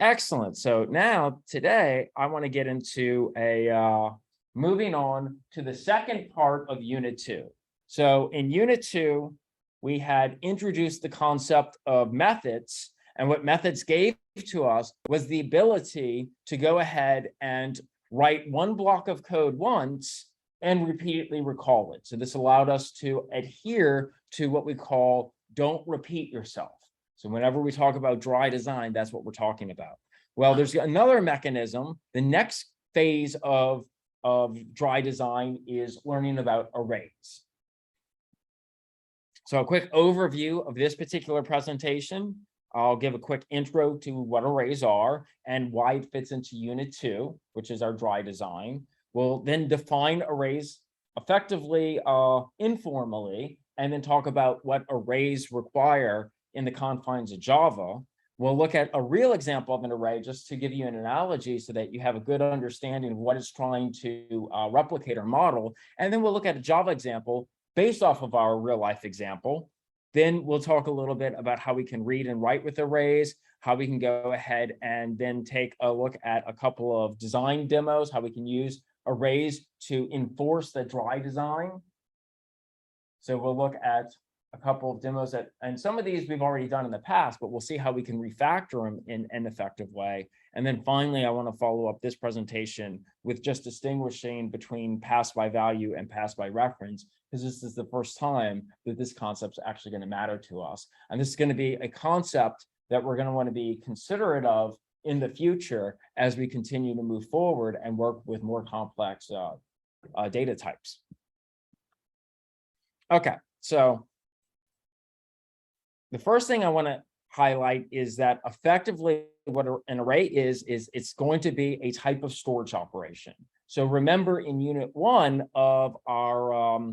Excellent. So now today I want to get into moving on to the second part of Unit 2. So in Unit 2, we had introduced the concept of methods, and what methods gave to us was the ability to go ahead and write one block of code once and repeatedly recall it. So this allowed us to adhere to what we call don't repeat yourself. So whenever we talk about dry design, that's what we're talking about. Well, there's another mechanism. The next phase of dry design is learning about arrays. So a quick overview of this particular presentation. I'll give a quick intro to what arrays are and why it fits into Unit 2, which is our dry design. We'll then define arrays effectively, informally, and then talk about what arrays require in the confines of Java. We'll look at a real example of an array just to give you an analogy so that you have a good understanding of what it's trying to replicate or model. And then we'll look at a Java example based off of our real life example. Then we'll talk a little bit about how we can read and write with arrays, how we can go ahead and then take a look at a couple of design demos, how we can use arrays to enforce the dry design. So we'll look at a couple of demos and some of these we've already done in the past, but we'll see how we can refactor them in an effective way. And then finally, I want to follow up this presentation with just distinguishing between pass by value and pass by reference, because this is the first time that this concept is actually going to matter to us. And this is going to be a concept that we're going to want to be considerate of in the future as we continue to move forward and work with more complex data types. Okay, so the first thing I want to highlight is that effectively what an array is it's going to be a type of storage operation. So remember in Unit 1 of our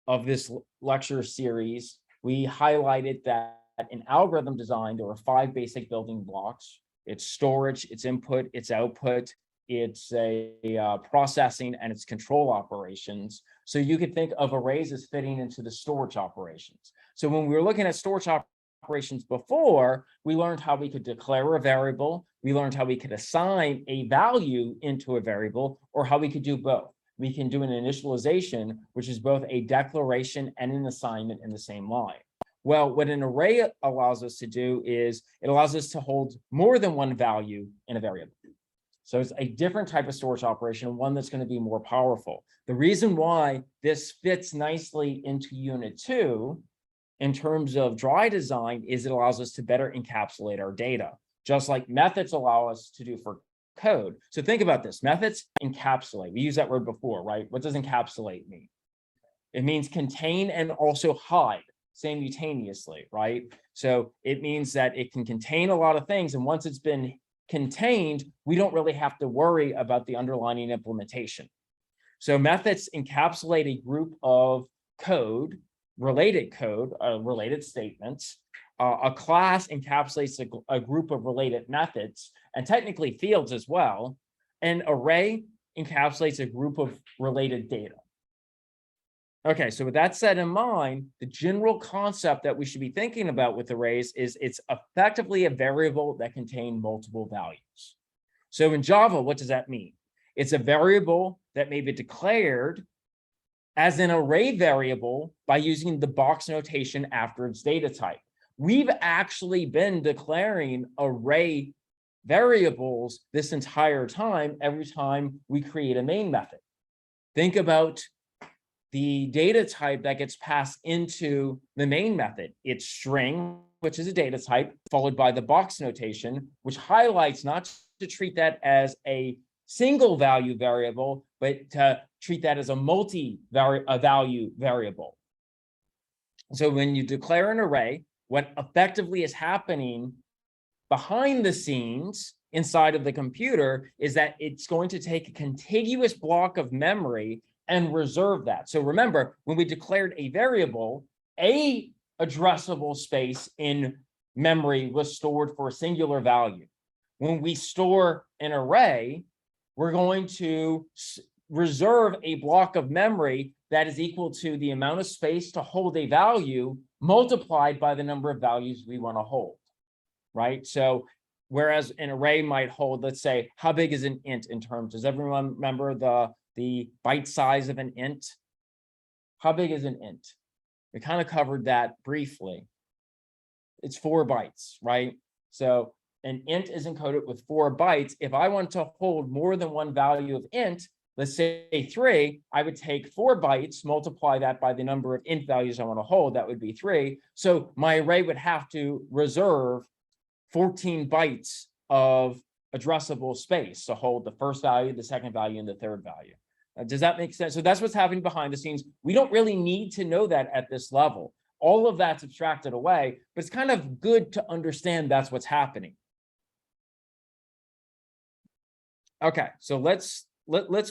of this lecture series, we highlighted that in algorithm design, there are 5 basic building blocks. It's storage, it's input, it's output, it's a processing, and it's control operations. So you could think of arrays as fitting into the storage operations. So when we were looking at storage operations before, we learned how we could declare a variable, we learned how we could assign a value into a variable, or how we could do both. We can do an initialization, which is both a declaration and an assignment in the same line. Well, what an array allows us to do is it allows us to hold more than one value in a variable. So it's a different type of storage operation, one that's going to be more powerful. The reason why this fits nicely into Unit 2 in terms of dry design is it allows us to better encapsulate our data, just like methods allow us to do for code. So think about this. Methods encapsulate. We used that word before, right? What does encapsulate mean? It means contain and also hide simultaneously, right? So it means that it can contain a lot of things, and once it's been contained, we don't really have to worry about the underlying implementation. So methods encapsulate a group of code, related statements. A class encapsulates a group of related methods, and technically fields as well. An array encapsulates a group of related data. Okay, so with that said in mind, the general concept that we should be thinking about with arrays is it's effectively a variable that contains multiple values. So in Java, what does that mean? It's a variable that may be declared as an array variable by using the box notation after its data type. We've actually been declaring array variables this entire time, every time we create a main method. Think about the data type that gets passed into the main method. It's string, which is a data type, followed by the box notation, which highlights not to treat that as a single value variable, but to treat that as a multi-value variable. So when you declare an array, what effectively is happening behind the scenes inside of the computer is that it's going to take a contiguous block of memory and reserve that. So remember, when we declared a variable, a addressable space in memory was stored for a singular value. When we store an array, we're going to reserve a block of memory that is equal to the amount of space to hold a value multiplied by the number of values we want to hold, right? So whereas an array might hold, let's say, how big is an int in terms? Does everyone remember the byte size of an int? How big is an int? We kind of covered that briefly. It's 4 bytes, right? So an int is encoded with 4 bytes. If I want to hold more than one value of int, let's say 3, I would take 4 bytes, multiply that by the number of int values I want to hold, that would be 3. So my array would have to reserve 14 bytes of addressable space to hold the first value, the second value, and the third value. Does that make sense? So that's what's happening behind the scenes. We don't really need to know that at this level. All of that's abstracted away, but it's kind of good to understand that's what's happening. Okay, so let's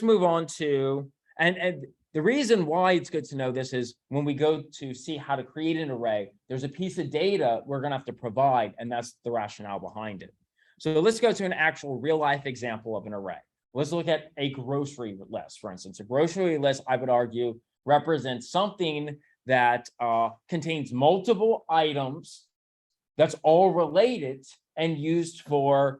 move on to, and the reason why it's good to know this is when we go to see how to create an array, there's a piece of data we're going to have to provide, and that's the rationale behind it. So let's go to an actual real life example of an array. Let's look at a grocery list, for instance. A grocery list, I would argue, represents something that contains multiple items that's all related and used for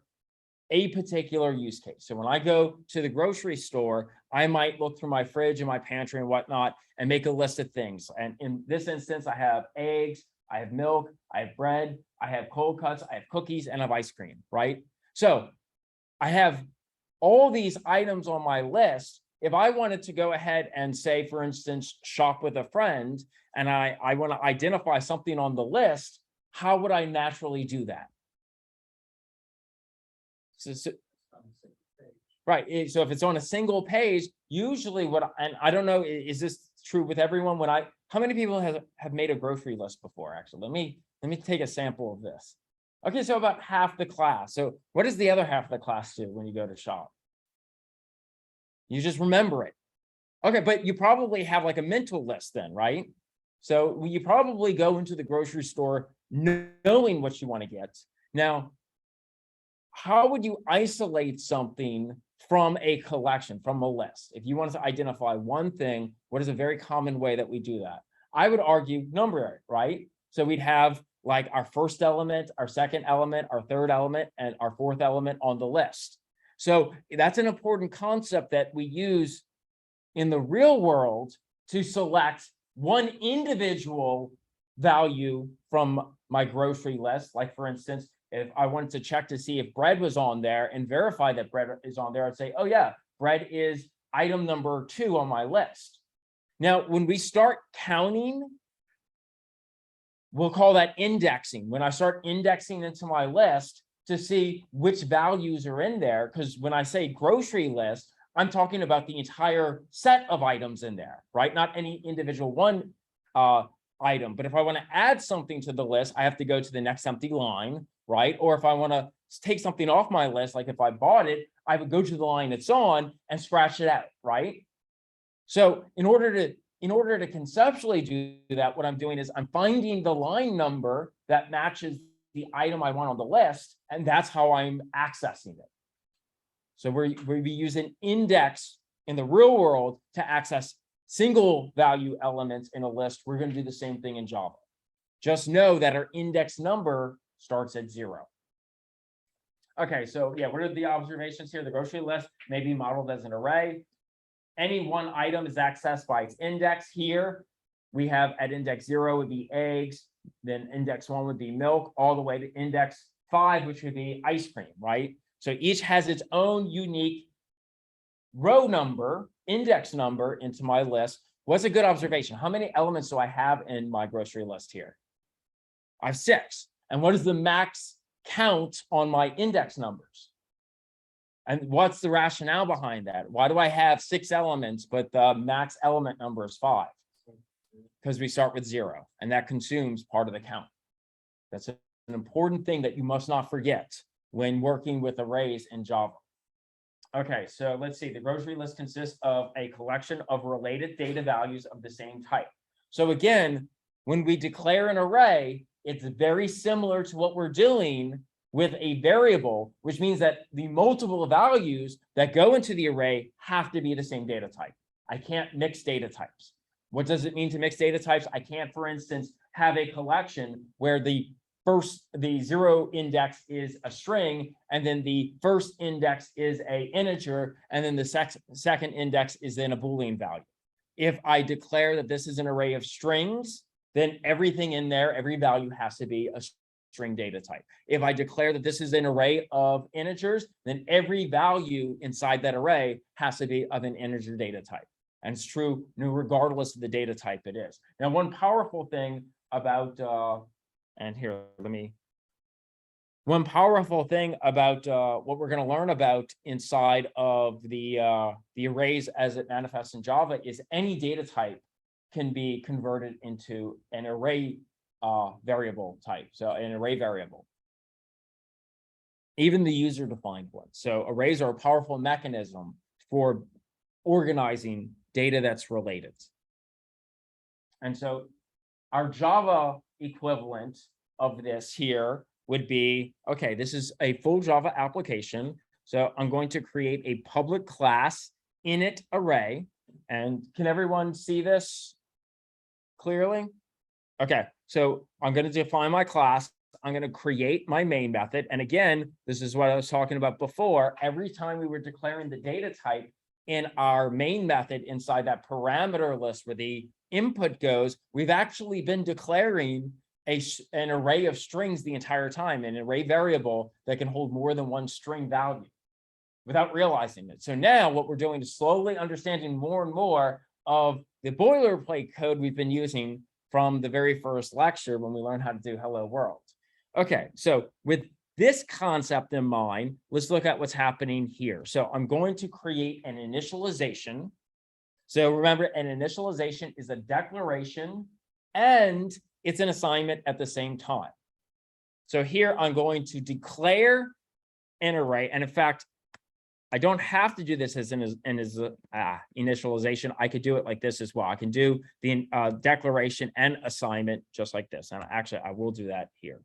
a particular use case. So when I go to the grocery store, I might look through my fridge and my pantry and whatnot and make a list of things. And in this instance, I have eggs, I have milk, I have bread, I have cold cuts, I have cookies, and I have ice cream, right? So I have all these items on my list. If I wanted to go ahead and say, for instance, shop with a friend, and I want to identify something on the list, how would I naturally do that? Right. So if it's on a single page, usually and I don't know, is this true with everyone? How many people have made a grocery list before? Actually, let me take a sample of this. Okay, so about half the class. So what does the other half of the class do when you go to shop? You just remember it. Okay, but you probably have like a mental list then, right? So you probably go into the grocery store knowing what you want to get. Now, how would you isolate something from a collection, from a list? If you wanted to identify one thing, what is a very common way that we do that? I would argue number it, right? So we'd have like our first element, our second element, our third element, and our fourth element on the list. So that's an important concept that we use in the real world to select one individual value from my grocery list. Like for instance, if I wanted to check to see if bread was on there and verify that bread is on there, I'd say, oh yeah, bread is item number 2 on my list. Now, when we start counting, we'll call that indexing. When I start indexing into my list to see which values are in there, because when I say grocery list, I'm talking about the entire set of items in there, right? Not any individual one item. But if I want to add something to the list, I have to go to the next empty line, right? Or if I want to take something off my list, like if I bought it, I would go to the line it's on and scratch it out, right? So in order to conceptually do that, what I'm doing is I'm finding the line number that matches the item I want on the list, and that's how I'm accessing it. So we use an index in the real world to access single value elements in a list. We're going to do the same thing in Java. Just know that our index number starts at 0. Okay, so yeah, what are the observations here? The grocery list may be modeled as an array. Any one item is accessed by its index. Here we have at index 0 would be eggs, then index 1 would be milk, all the way to index 5, which would be ice cream, right? So each has its own unique row number, index number into my list. What's a good observation? How many elements do I have in my grocery list here? I have 6. And what is the max count on my index numbers? And what's the rationale behind that? Why do I have 6 elements, but the max element number is 5? Because we start with 0, and that consumes part of the count. That's an important thing that you must not forget when working with arrays in Java. Okay, so let's see. The grocery list consists of a collection of related data values of the same type. So again, when we declare an array, it's very similar to what we're doing with a variable, which means that the multiple values that go into the array have to be the same data type. I can't mix data types. What does it mean to mix data types? I can't, for instance, have a collection where the zero index is a string, and then the first index is a integer, and then the second index is then a Boolean value. If I declare that this is an array of strings, then everything in there, every value has to be a string data type. If I declare that this is an array of integers, then every value inside that array has to be of an integer data type. And it's true regardless of the data type it is. Now, one powerful thing about, one powerful thing about what we're going to learn about inside of the arrays as it manifests in Java is any data type can be converted into an array variable type, so an array variable, even the user-defined one. So arrays are a powerful mechanism for organizing data that's related. And so our Java equivalent of this here would be, okay, this is a full Java application. So I'm going to create a public class init array. And can everyone see this clearly? Okay, so I'm going to define my class. I'm going to create my main method. And again, this is what I was talking about before. Every time we were declaring the data type in our main method inside that parameter list where the input goes, we've actually been declaring an array of strings the entire time, an array variable that can hold more than one string value without realizing it. So now what we're doing is slowly understanding more and more of the boilerplate code we've been using from the very first lecture when we learned how to do hello world. Okay, so with this concept in mind, let's look at what's happening here. So I'm going to create an initialization. So remember, an initialization is a declaration and it's an assignment at the same time. So here I'm going to declare an array. And in fact, I don't have to do this as an initialization. I could do it like this as well. I can do the declaration and assignment just like this. And actually, I will do that here.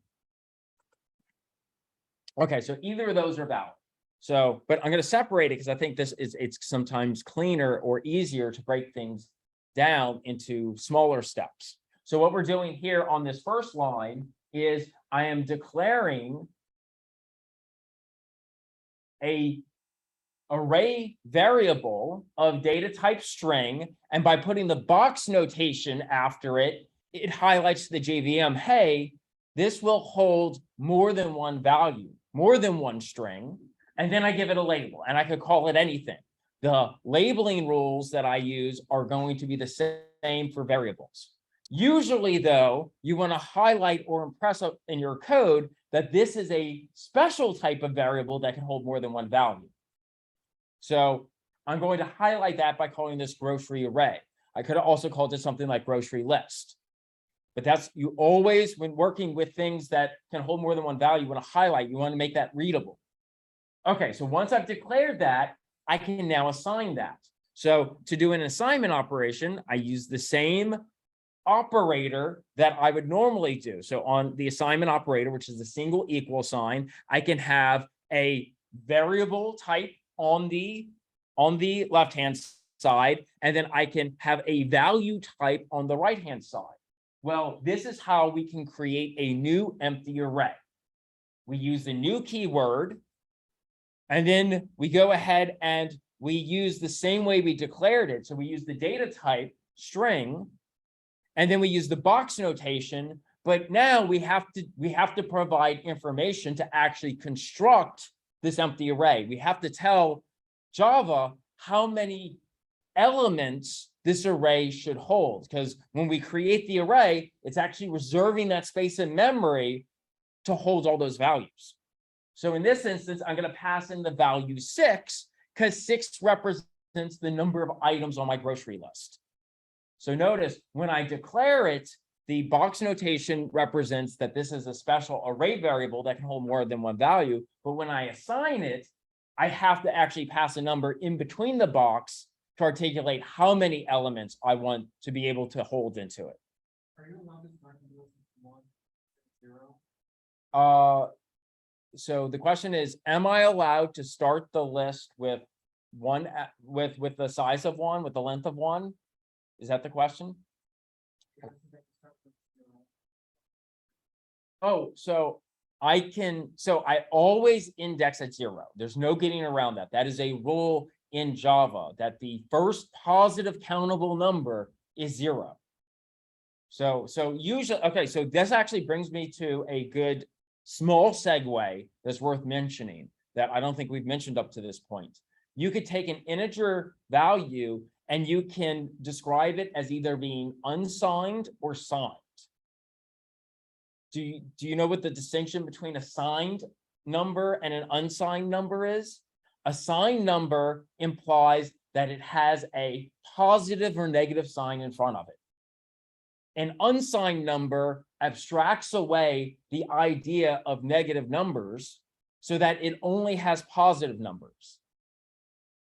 Okay, so either of those are valid. So, but I'm going to separate it because I think it's sometimes cleaner or easier to break things down into smaller steps. So what we're doing here on this first line is I am declaring a array variable of data type string, and by putting the box notation after it, it highlights to the JVM, hey, this will hold more than one value, more than one string, and then I give it a label, and I could call it anything. The labeling rules that I use are going to be the same for variables. Usually, though, you want to highlight or impress in your code that this is a special type of variable that can hold more than one value. So I'm going to highlight that by calling this grocery array. I could have also called it something like grocery list. But that's, you always, when working with things that can hold more than one value, you want to highlight, you want to make that readable. Okay, so once I've declared that, I can now assign that. So to do an assignment operation, I use the same operator that I would normally do. So on the assignment operator, which is the single equal sign, I can have a variable type on the left-hand side, and then I can have a value type on the right-hand side. Well, this is how we can create a new empty array. We use the new keyword, and then we go ahead and we use the same way we declared it. So we use the data type string, and then we use the box notation, but now we have to provide information to actually construct this empty array. We have to tell Java how many elements this array should hold, because when we create the array, it's actually reserving that space in memory to hold all those values. So in this instance, I'm going to pass in the value 6, because 6 represents the number of items on my grocery list. So notice when I declare it, the box notation represents that this is a special array variable that can hold more than one value. But when I assign it, I have to actually pass a number in between the box to articulate how many elements I want to be able to hold into it. Are you allowed to start the list with 1, 0? So the question is, am I allowed to start the list with one with the size of 1, with the length of 1? Is that the question? Oh, so I always index at 0. There's no getting around that. That is a rule in Java, that the first positive countable number is 0. So usually, okay, so this actually brings me to a good small segue that's worth mentioning that I don't think we've mentioned up to this point. You could take an integer value and you can describe it as either being unsigned or signed. Do you know what the distinction between a signed number and an unsigned number is? A signed number implies that it has a positive or negative sign in front of it. An unsigned number abstracts away the idea of negative numbers so that it only has positive numbers.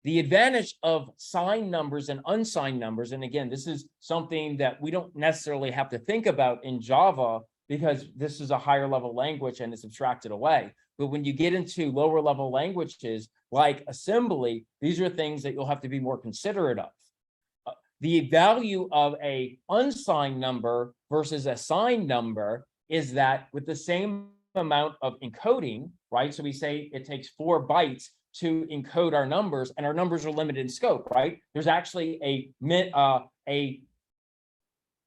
The advantage of signed numbers and unsigned numbers, and again, this is something that we don't necessarily have to think about in Java because this is a higher level language and it's abstracted away. But when you get into lower level languages like assembly, these are things that you'll have to be more considerate of. The value of a unsigned number versus a signed number is that with the same amount of encoding, right? So we say it takes 4 bytes to encode our numbers, and our numbers are limited in scope, right? There's actually a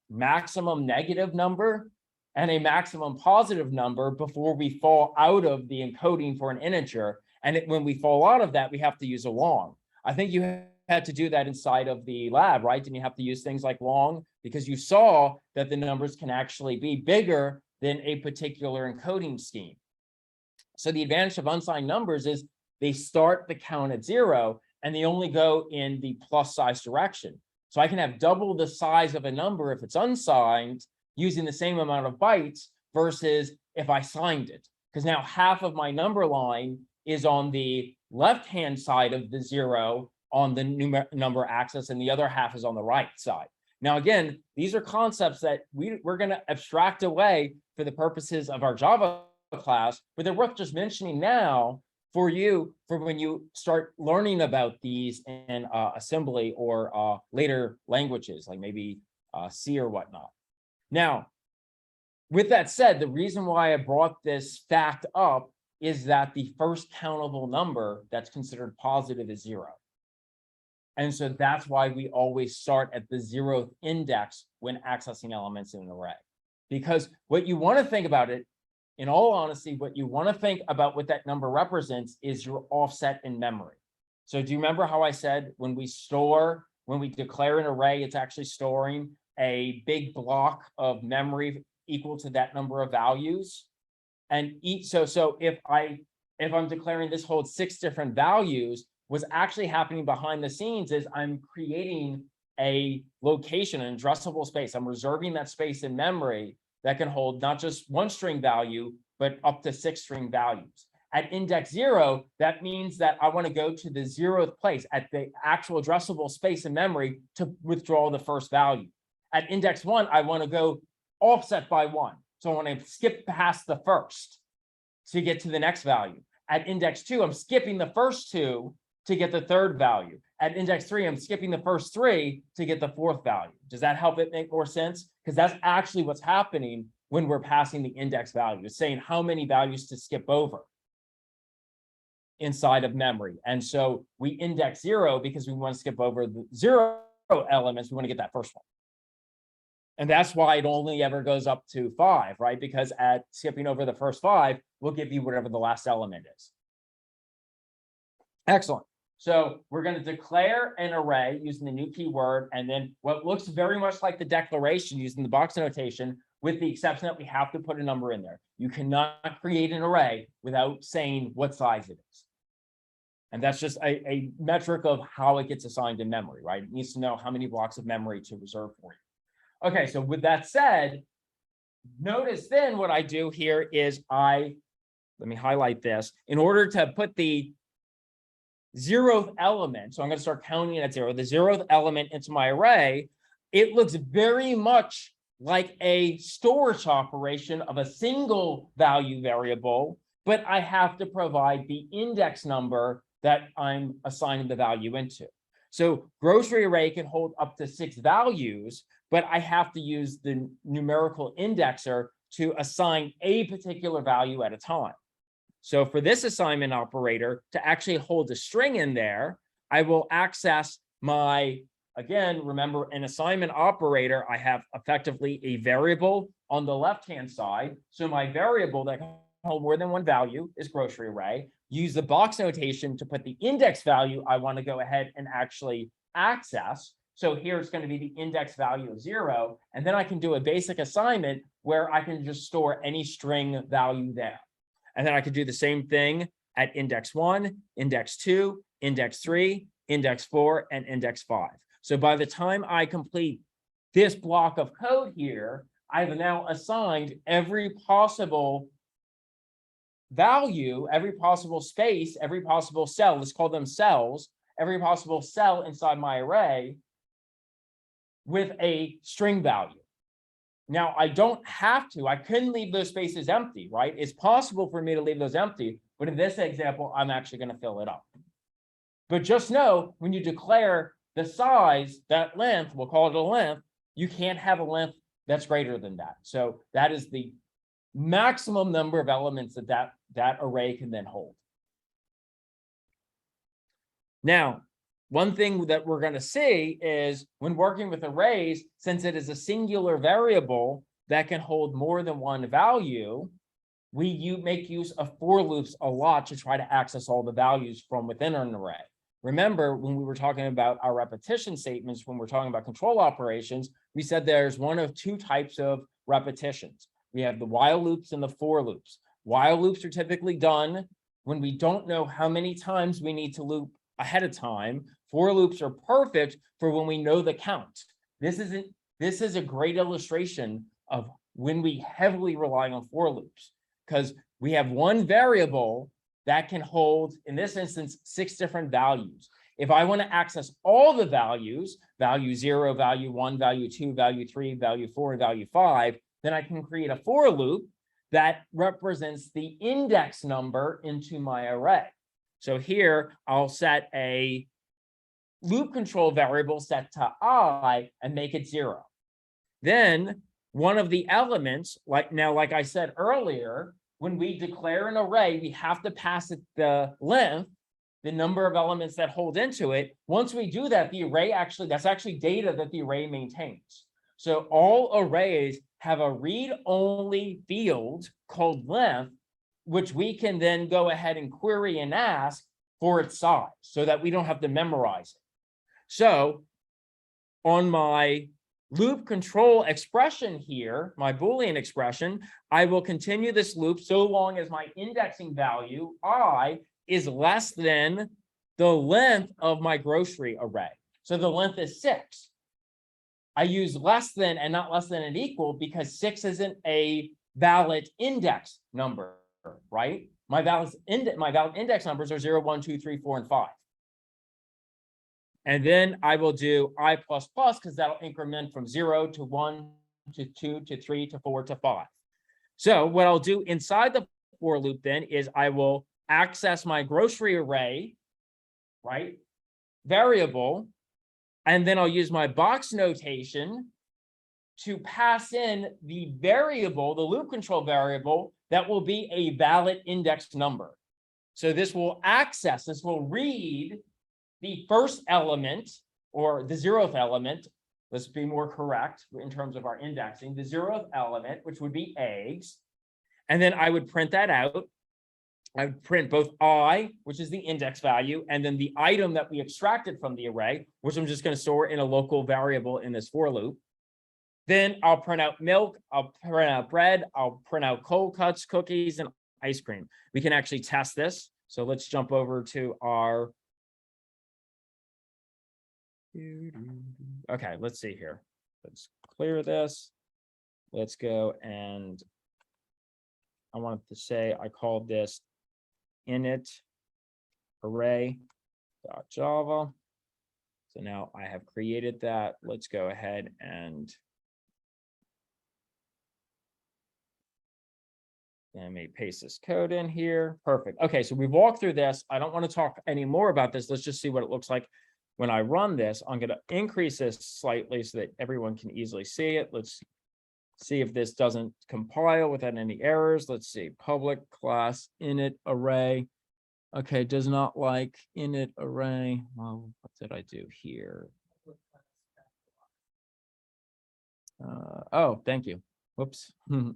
maximum negative number and a maximum positive number before we fall out of the encoding for an integer. And when we fall out of that, we have to use a long. I think you had to do that inside of the lab, right? And you have to use things like long because you saw that the numbers can actually be bigger than a particular encoding scheme. So the advantage of unsigned numbers is they start the count at 0 and they only go in the plus size direction. So I can have double the size of a number if it's unsigned using the same amount of bytes versus if I signed it, because now half of my number line is on the left-hand side of the 0 on the number axis, and the other half is on the right side. Now, again, these are concepts that we're going to abstract away for the purposes of our Java class, but they're worth just mentioning now for you for when you start learning about these in assembly or later languages, like maybe C or whatnot. Now, with that said, the reason why I brought this fact up is that the first countable number that's considered positive is 0. And so that's why we always start at the 0th index when accessing elements in an array. Because what you want to think about it, in all honesty, what you want to think about what that number represents is your offset in memory. So do you remember how I said when we declare an array, it's actually storing a big block of memory equal to that number of values? And so if I'm declaring this holds 6 different values, what's actually happening behind the scenes is I'm creating a location, an addressable space. I'm reserving that space in memory that can hold not just 1 string value, but up to 6 string values. At index 0, that means that I want to go to the 0th place at the actual addressable space in memory to withdraw the first value. At index 1, I want to go offset by 1. So I want to skip past the first to get to the next value. At index 2, I'm skipping the first 2 to get the 3rd value. At index 3, I'm skipping the first 3 to get the 4th value. Does that help it make more sense? Because that's actually what's happening when we're passing the index value. It's saying how many values to skip over inside of memory. And so we index 0 because we want to skip over the 0 elements. We want to get that first one. And that's why it only ever goes up to 5, right? Because at skipping over the first 5, we'll give you whatever the last element is. Excellent. So we're going to declare an array using the new keyword, and then what looks very much like the declaration using the box notation, with the exception that we have to put a number in there. You cannot create an array without saying what size it is. And that's just a metric of how it gets assigned in memory, right? It needs to know how many blocks of memory to reserve for you. Okay, so with that said, notice then what I do here is let me highlight this. In order to put the 0th element, so I'm going to start counting at 0, the 0th element into my array, it looks very much like a storage operation of a single value variable, but I have to provide the index number that I'm assigning the value into. So grocery array can hold up to 6 values, but I have to use the numerical indexer to assign a particular value at a time. So for this assignment operator to actually hold a string in there, I will access my, again, remember an assignment operator, I have effectively a variable on the left-hand side. So my variable that can hold more than one value is grocery array. Use the box notation to put the index value I want to go ahead and actually access. So here it's going to be the index value of 0. And then I can do a basic assignment where I can just store any string value there. And then I could do the same thing at index 1, index 2, index 3, index 4, and index 5. So by the time I complete this block of code here, I've now assigned every possible value, every possible space, every possible cell, let's call them cells, every possible cell inside my array with a string value. Now, I don't have to, I couldn't leave those spaces empty, right? It's possible for me to leave those empty, but in this example, I'm actually going to fill it up. But just know when you declare the size, that length, we'll call it a length, you can't have a length that's greater than that. So that is the maximum number of elements that array can then hold. Now, one thing that we're going to see is when working with arrays, since it is a singular variable that can hold more than one value, we make use of for loops a lot to try to access all the values from within an array. Remember, when we were talking about our repetition statements, when we're talking about control operations, we said there's one of two types of repetitions. We have the while loops and the for loops. While loops are typically done when we don't know how many times we need to loop ahead of time. For loops are perfect for when we know the count. This is a great illustration of when we heavily rely on for loops, because we have one variable that can hold, in this instance, 6 different values. If I want to access all the values, value 0, value 1, value 2, value 3, value 4, and value 5, then I can create a for loop that represents the index number into my array. So here I'll set a loop control variable set to I and make it 0. Then one of the elements, like I said earlier, when we declare an array, we have to pass it the length, the number of elements that hold into it. Once we do that, the array that's actually data that the array maintains. So all arrays have a read-only field called length, which we can then go ahead and query and ask for its size so that we don't have to memorize it. So on my loop control expression here, my Boolean expression, I will continue this loop so long as my indexing value, I, is less than the length of my grocery array. So the length is 6. I use less than and not less than and equal because 6 isn't a valid index number, right? My valid index numbers are 0, 1, 2, 3, 4, and 5. And then I will do I++ because that'll increment from 0 to 1 to 2 to 3 to 4 to 5. So what I'll do inside the for loop then is I will access my grocery array, right, variable, and then I'll use my box notation to pass in the variable, the loop control variable, that will be a valid index number. So this will read the first element, or the 0th element, let's be more correct in terms of our indexing, the 0th element, which would be eggs. And then I would print that out. I would print both I, which is the index value, and then the item that we extracted from the array, which I'm just going to store in a local variable in this for loop. Then I'll print out milk, I'll print out bread, I'll print out cold cuts, cookies, and ice cream. We can actually test this. So let's jump over to our... Okay, let's see here. Let's clear this. Let's go and I wanted to say I called this init array.java. So now I have created that. Let's go ahead and let me paste this code in here. Perfect. Okay, so we've walked through this. I don't want to talk any more about this. Let's just see what it looks like when I run this. I'm going to increase this slightly so that everyone can easily see it. Let's see if this doesn't compile without any errors. Let's see, public class init array. Okay, does not like init array. Well, what did I do here? Oh, thank you. Whoops. I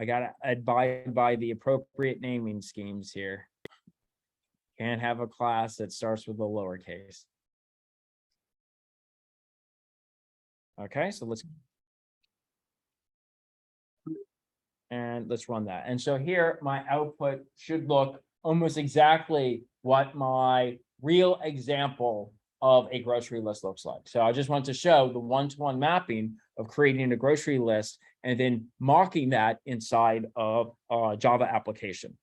gotta abide by the appropriate naming schemes here. Can't have a class that starts with a lowercase. Okay, so let's run that. And so here my output should look almost exactly what my real example of a grocery list looks like. So I just want to show the one-to-one mapping of creating a grocery list and then mocking that inside of a Java application.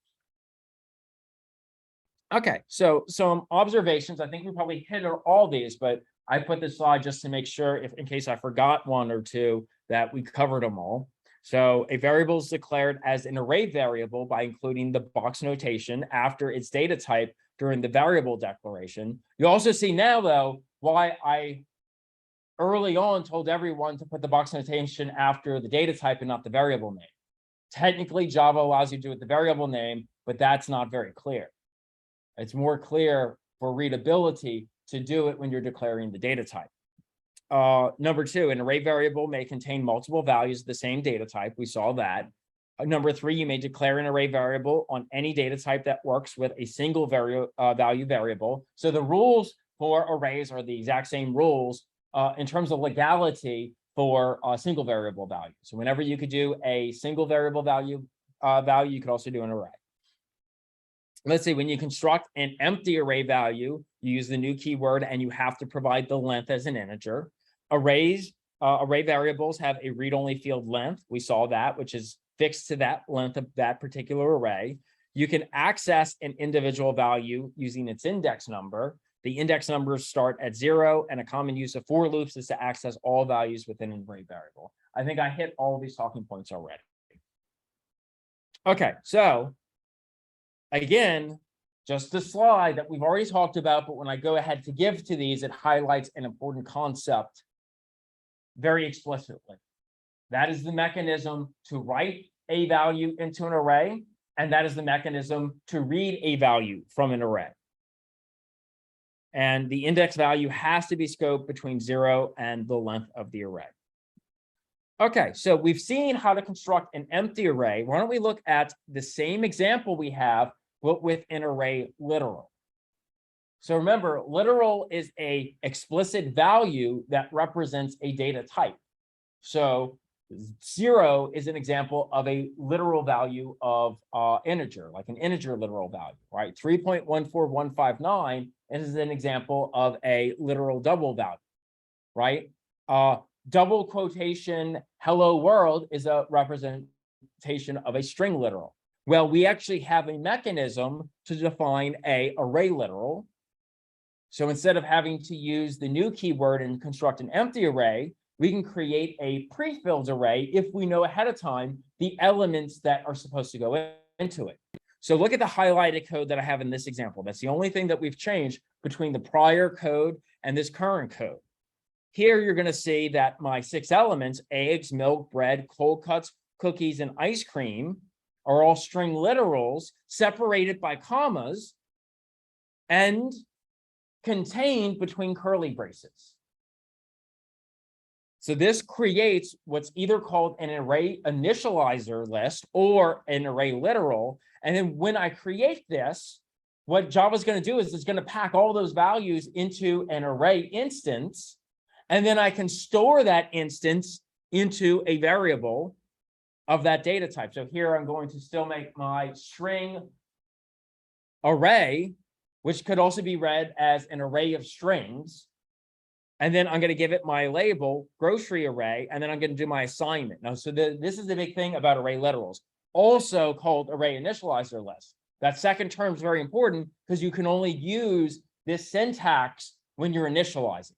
Okay, so some observations. I think we probably hit all these, but I put this slide just to make sure, if in case I forgot one or two, that we covered them all. So a variable is declared as an array variable by including the box notation after its data type during the variable declaration. You also see now, though, why I early on told everyone to put the box notation after the data type and not the variable name. Technically, Java allows you to do it with the variable name, but that's not very clear. It's more clear for readability to do it when you're declaring the data type. Number two, an array variable may contain multiple values of the same data type. We saw that. Number three, you may declare an array variable on any data type that works with a single value variable. So the rules for arrays are the exact same rules in terms of legality for a single variable value. So whenever you could do a single variable value, you could also do an array. Let's see, when you construct an empty array value, you use the new keyword and you have to provide the length as an integer. Array variables have a read-only field length. We saw that, which is fixed to that length of that particular array. You can access an individual value using its index number. The index numbers start at 0, and a common use of for loops is to access all values within an array variable. I think I hit all of these talking points already. Okay, so again, just a slide that we've already talked about, but when I go ahead to give to these, it highlights an important concept very explicitly. That is the mechanism to write a value into an array, and that is the mechanism to read a value from an array. And the index value has to be scoped between 0 and the length of the array. Okay, so we've seen how to construct an empty array. Why don't we look at the same example we have, but with an array literal? So remember, literal is an explicit value that represents a data type. So 0 is an example of a literal value of integer, like an integer literal value, right? 3.14159 is an example of a literal double value, right? Double quotation hello world is a representation of a string literal. Well, we actually have a mechanism to define a array literal. So instead of having to use the new keyword and construct an empty array, we can create a pre-filled array if we know ahead of time the elements that are supposed to go into it. So look at the highlighted code that I have in this example. That's the only thing that we've changed between the prior code and this current code. Here, you're going to see that my 6 elements, eggs, milk, bread, cold cuts, cookies, and ice cream, are all string literals separated by commas and contained between curly braces. So this creates what's either called an array initializer list or an array literal. And then when I create this, what Java's going to do is it's going to pack all those values into an array instance. And then I can store that instance into a variable of that data type. So here I'm going to still make my string array, which could also be read as an array of strings. And then I'm going to give it my label, grocery array, and then I'm going to do my assignment. Now, so this is the big thing about array literals, also called array initializer list. That second term is very important because you can only use this syntax when you're initializing.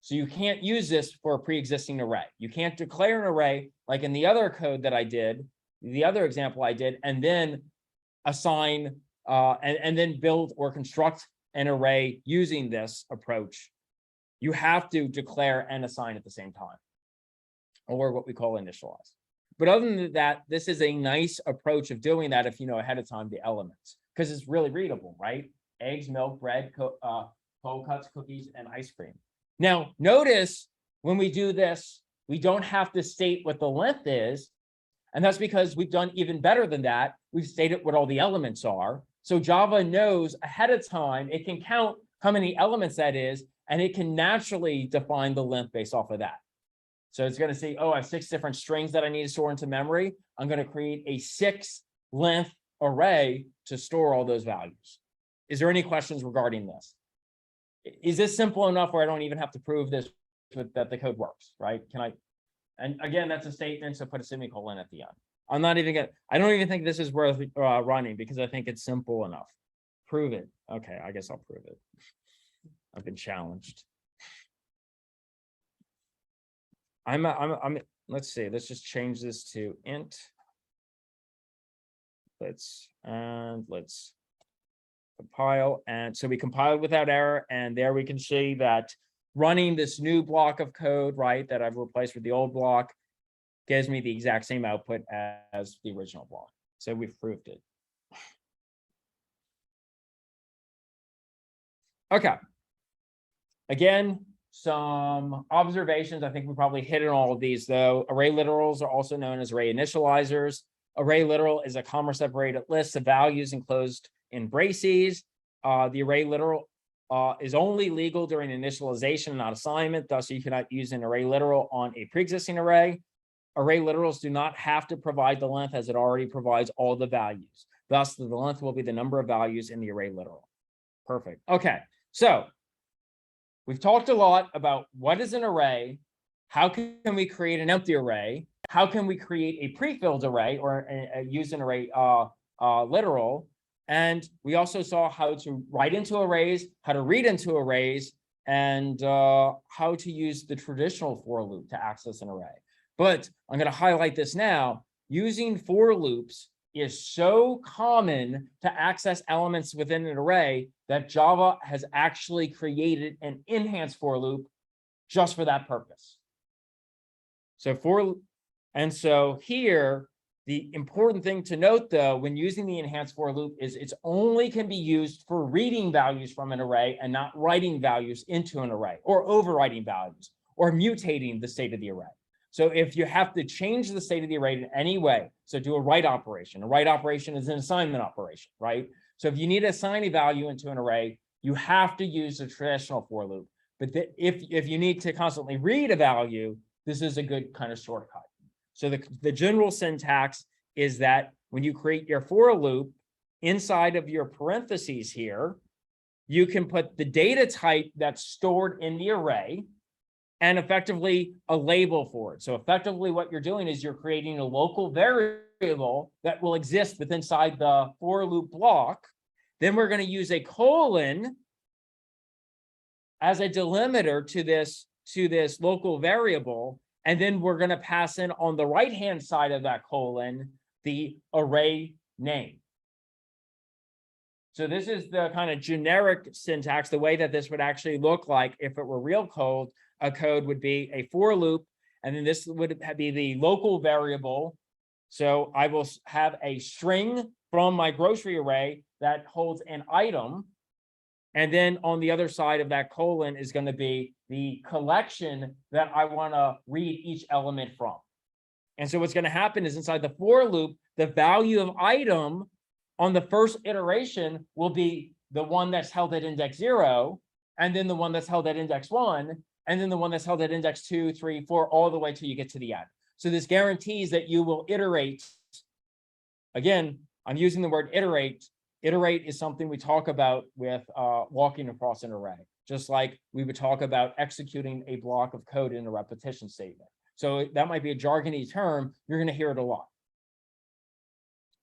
So you can't use this for a pre-existing array. You can't declare an array like in the other code that I did, the other example I did, and then assign and then build or construct an array using this approach. you have to declare and assign at the same time, or what we call initialize. But other than that, this is a nice approach of doing that if you know ahead of time the elements, because it's really readable, right? Eggs, milk, bread, cold cuts, cookies, and ice cream. Now, notice when we do this, we don't have to state what the length is. And that's because we've done even better than that. We've stated what all the elements are. So Java knows ahead of time, it can count how many elements that is, and it can naturally define the length based off of that. So it's going to say, oh, I have 6 different strings that I need to store into memory. I'm going to create a 6-length array to store all those values. Is there any questions regarding this? Is this simple enough where I don't even have to prove this, that the code works, right? Can I? And again, that's a statement, so put a semicolon at the end. I'm not even gonna, I don't even think this is worth running because I think it's simple enough. Prove it. Okay, I guess I'll prove it. I've been challenged. Let's see, let's just change this to int. Let's compile. And so we compiled without error. And there we can see that running this new block of code, right, that I've replaced with the old block, gives me the exact same output as the original block. So we've proved it. Okay. Again, some observations. I think we probably hit on all of these, though. Array literals are also known as array initializers. Array literal is a comma-separated list of values enclosed in braces. The array literal is only legal during initialization, not assignment. Thus, you cannot use an array literal on a pre-existing array. Array literals do not have to provide the length as it already provides all the values. Thus, the length will be the number of values in the array literal. Perfect. Okay, so we've talked a lot about what is an array, how can we create an empty array, how can we create a pre-filled array or use an array literal, and we also saw how to write into arrays, how to read into arrays, and how to use the traditional for loop to access an array. But I'm going to highlight this now. Using for loops is so common to access elements within an array that Java has actually created an enhanced for loop just for that purpose. So here, the important thing to note, though, when using the enhanced for loop is it's only can be used for reading values from an array and not writing values into an array or overwriting values or mutating the state of the array. So if you have to change the state of the array in any way, so do a write operation. A write operation is an assignment operation, right? So if you need to assign a value into an array, you have to use the traditional for loop. But if you need to constantly read a value, this is a good kind of shortcut. So the general syntax is that when you create your for loop, inside of your parentheses here, you can put the data type that's stored in the array and effectively a label for it. So effectively what you're doing is you're creating a local variable that will exist within inside the for loop block. Then we're going to use a colon as a delimiter to this local variable. And then we're going to pass in on the right-hand side of that colon, the array name. So this is the kind of generic syntax, the way that this would actually look like if it were real code. A code would be a for loop, and then this would be the local variable. So I will have a string from my grocery array that holds an item. And then on the other side of that colon is going to be the collection that I want to read each element from. And so what's going to happen is inside the for loop, the value of item on the first iteration will be the one that's held at index 0, and then the one that's held at index 1, and then the one that's held at index 2, 3, 4, all the way till you get to the end. So this guarantees that you will iterate. Again, I'm using the word iterate. Iterate is something we talk about with walking across an array, just like we would talk about executing a block of code in a repetition statement. So that might be a jargony term. You're going to hear it a lot.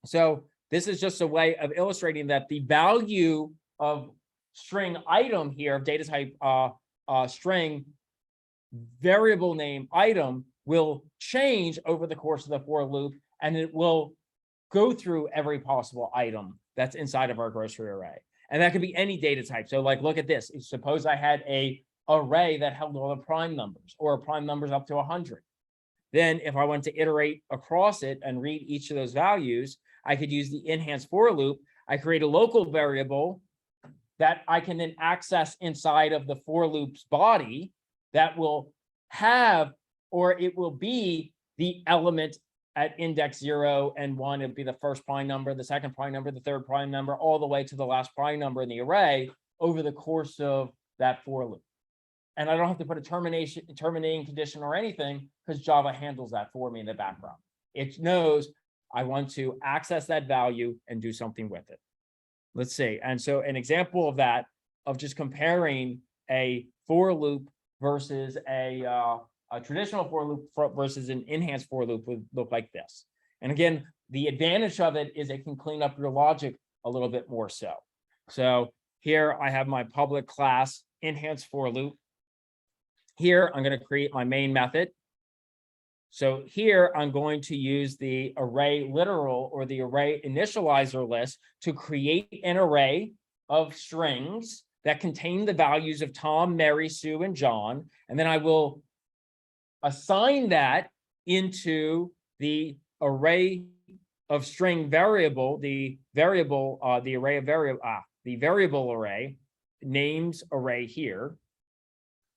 So this is just a way of illustrating that the value of string item here, of data type string variable name item, will change over the course of the for loop, and it will go through every possible item that's inside of our grocery array. And that could be any data type. So like, look at this. Suppose I had a array that held all the prime numbers or prime numbers up to 100. Then if I want to iterate across it and read each of those values, I could use the enhanced for loop. I create a local variable that I can then access inside of the for loop's body that will have, or it will be the element at index 0 and 1. It'd be the first prime number, the second prime number, the third prime number, all the way to the last prime number in the array over the course of that for loop. And I don't have to put a terminating condition or anything because Java handles that for me in the background. It knows I want to access that value and do something with it. Let's see. And so an example of that, of just comparing a for loop versus a traditional for loop versus an enhanced for loop would look like this. And again, the advantage of it is it can clean up your logic a little bit more so. So here I have my public class enhanced for loop. Here, I'm going to create my main method. So here, I'm going to use the array literal or the array initializer list to create an array of strings that contain the values of Tom, Mary, Sue, and John. And then I will assign that into the array of string variable, the variable array, names array here.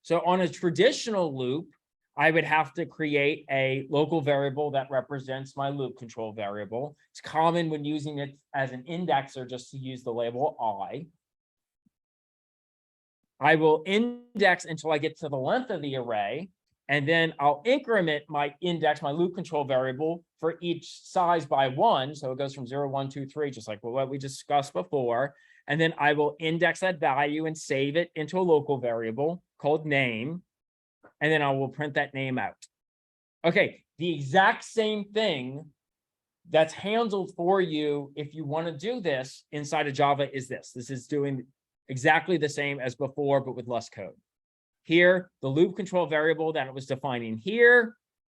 So on a traditional loop, I would have to create a local variable that represents my loop control variable. It's common when using it as an indexer just to use the label I. I will index until I get to the length of the array, and then I'll increment my index, my loop control variable for each size by 1. So it goes from 0, 1, 2, 3, just like what we discussed before. And then I will index that value and save it into a local variable called name. And then I will print that name out. Okay, the exact same thing that's handled for you if you want to do this inside of Java is this. This is doing exactly the same as before, but with less code. Here, the loop control variable that it was defining here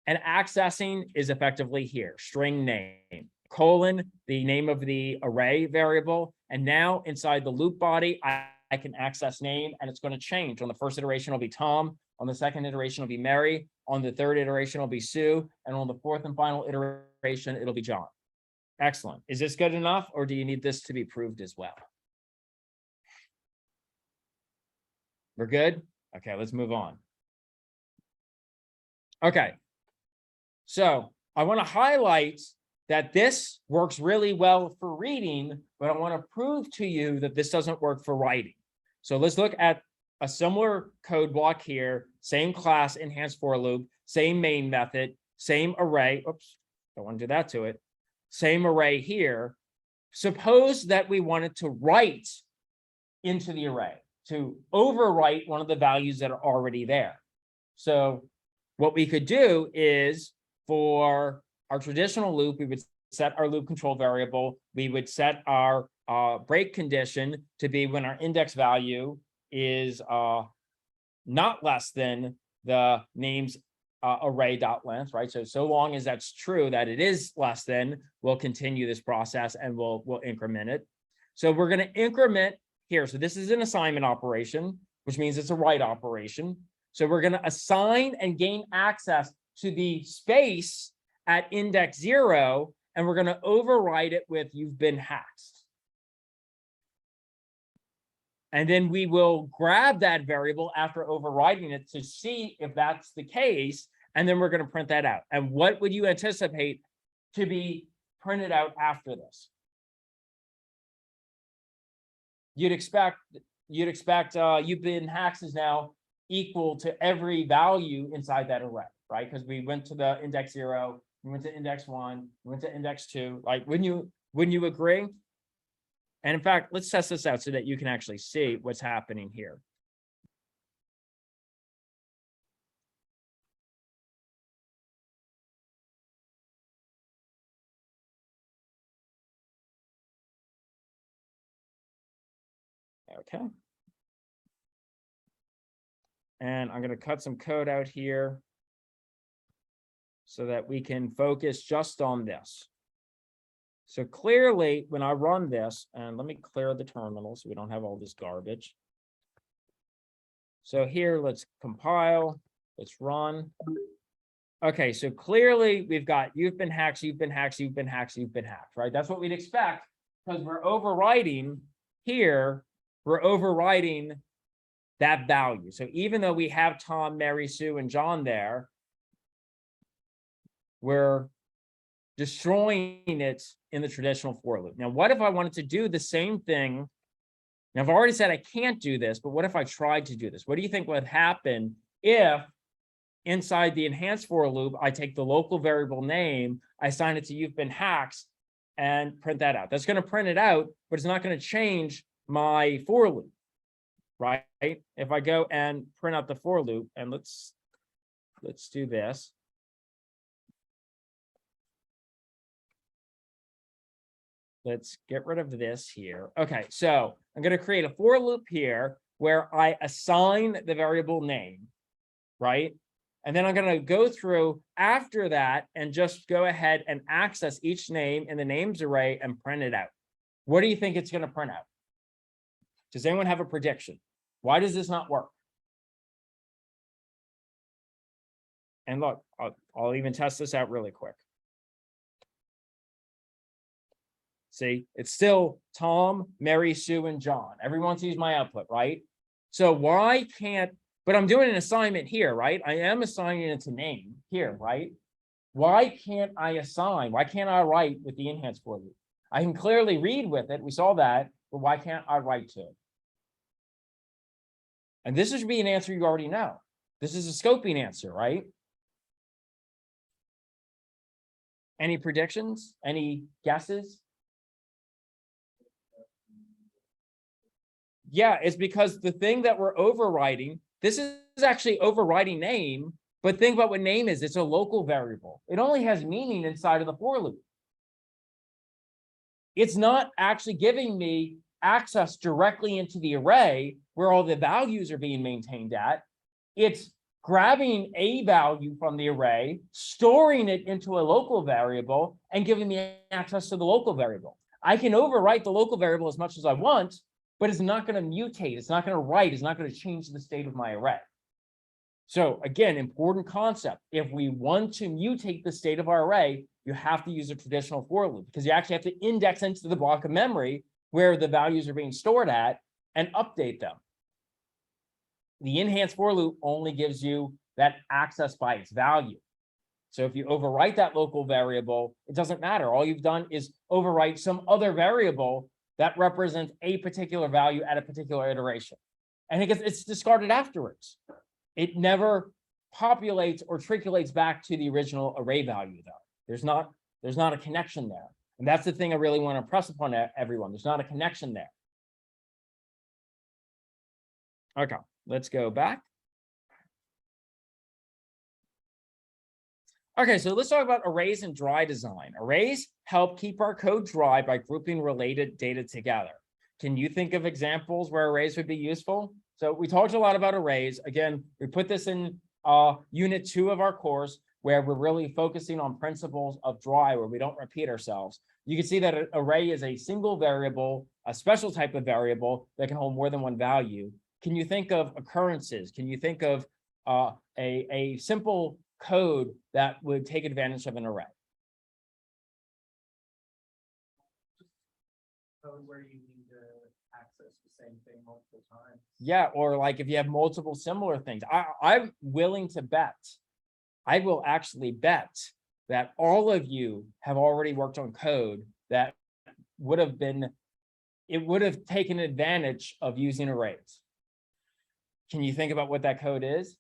and accessing is effectively here, string name, colon, the name of the array variable. And now inside the loop body, I can access name, and it's going to change. On the first iteration, it'll be Tom. On the second iteration, it'll be Mary. On the third iteration, it'll be Sue. And on the fourth and final iteration, it'll be John. Excellent. Is this good enough, or do you need this to be proved as well? We're good? Okay, let's move on. Okay, so I want to highlight that this works really well for reading, but I want to prove to you that this doesn't work for writing. So let's look at a similar code block here, same class, enhanced for loop, same main method, same array. Oops, don't want to do that to it. Same array here. Suppose that we wanted to write into the array, to overwrite one of the values that are already there. So what we could do is, for our traditional loop, we would set our loop control variable. We would set our break condition to be when our index value is not less than the name's array.length, right? So long as that's true, that it is less than, we'll continue this process and we'll increment it. So we're going to increment here. So this is an assignment operation, which means it's a write operation. So we're going to assign and gain access to the space at index 0, and we're going to override it with "you've been hacked." And then we will grab that variable after overriding it to see if that's the case, and then we're going to print that out. And what would you anticipate to be printed out after this? You'd expect "you've been hacked" is now equal to every value inside that array, right? Because we went to the index 0, we went to index 1, we went to index 2. Like, wouldn't you agree? And in fact, let's test this out so that you can actually see what's happening here. Okay. And I'm going to cut some code out here so that we can focus just on this. So clearly, when I run this, and let me clear the terminal so we don't have all this garbage. So here, let's compile, let's run. Okay, so clearly we've got you've been hacked, you've been hacked, you've been hacked, you've been hacked, right? That's what we'd expect because we're overriding here, we're overriding that value. So even though we have Tom, Mary, Sue, and John there, we're destroying it in the traditional for loop. Now, what if I wanted to do the same thing? Now, I've already said I can't do this, but what if I tried to do this? What do you think would happen if inside the enhanced for loop, I take the local variable name, I assign it to you've been hacked, and print that out? That's going to print it out, but it's not going to change my for loop, right? If I go and print out the for loop, and let's do this. Let's get rid of this here. Okay, so I'm going to create a for loop here where I assign the variable name, right? And then I'm going to go through after that and just go ahead and access each name in the names array and print it out. What do you think it's going to print out? Does anyone have a prediction? Why does this not work? And look, I'll even test this out really quick. See, it's still Tom, Mary, Sue, and John. Everyone sees my output, right? So why can't, but I'm doing an assignment here, right? I am assigning it to name here, right? Why can't I assign? Why can't I write with the enhanced for loop? I can clearly read with it. We saw that, but why can't I write to it? And this should be an answer you already know. This is a scoping answer, right? Any predictions? Any guesses? Yeah, it's because the thing that we're overriding, this is actually overriding name, but think about what name is. It's a local variable. It only has meaning inside of the for loop. It's not actually giving me access directly into the array where all the values are being maintained at. It's grabbing a value from the array, storing it into a local variable, and giving me access to the local variable. I can overwrite the local variable as much as I want, but it's not going to mutate. It's not going to write. It's not going to change the state of my array. So again, important concept. If we want to mutate the state of our array, you have to use a traditional for loop because you actually have to index into the block of memory where the values are being stored at and update them. The enhanced for loop only gives you that access by its value. So if you overwrite that local variable, it doesn't matter. All you've done is overwrite some other variable that represents a particular value at a particular iteration. And it's discarded afterwards. It never populates or triangulates back to the original array value, though. There's not a connection there. And that's the thing I really want to impress upon everyone. There's not a connection there. Okay, let's go back. Okay, so let's talk about arrays and dry design. Arrays help keep our code dry by grouping related data together. Can you think of examples where arrays would be useful? So we talked a lot about arrays. Again, we put this in unit 2 of our course, where we're really focusing on principles of dry, where we don't repeat ourselves. You can see that an array is a single variable, a special type of variable that can hold more than one value. Can you think of occurrences? Can you think of a simple code that would take advantage of an array? Code where you need to access the same thing multiple times. Yeah, or like if you have multiple similar things. I'm willing to bet, I will actually bet that all of you have already worked on code that would have taken advantage of using arrays. Can you think about what that code is?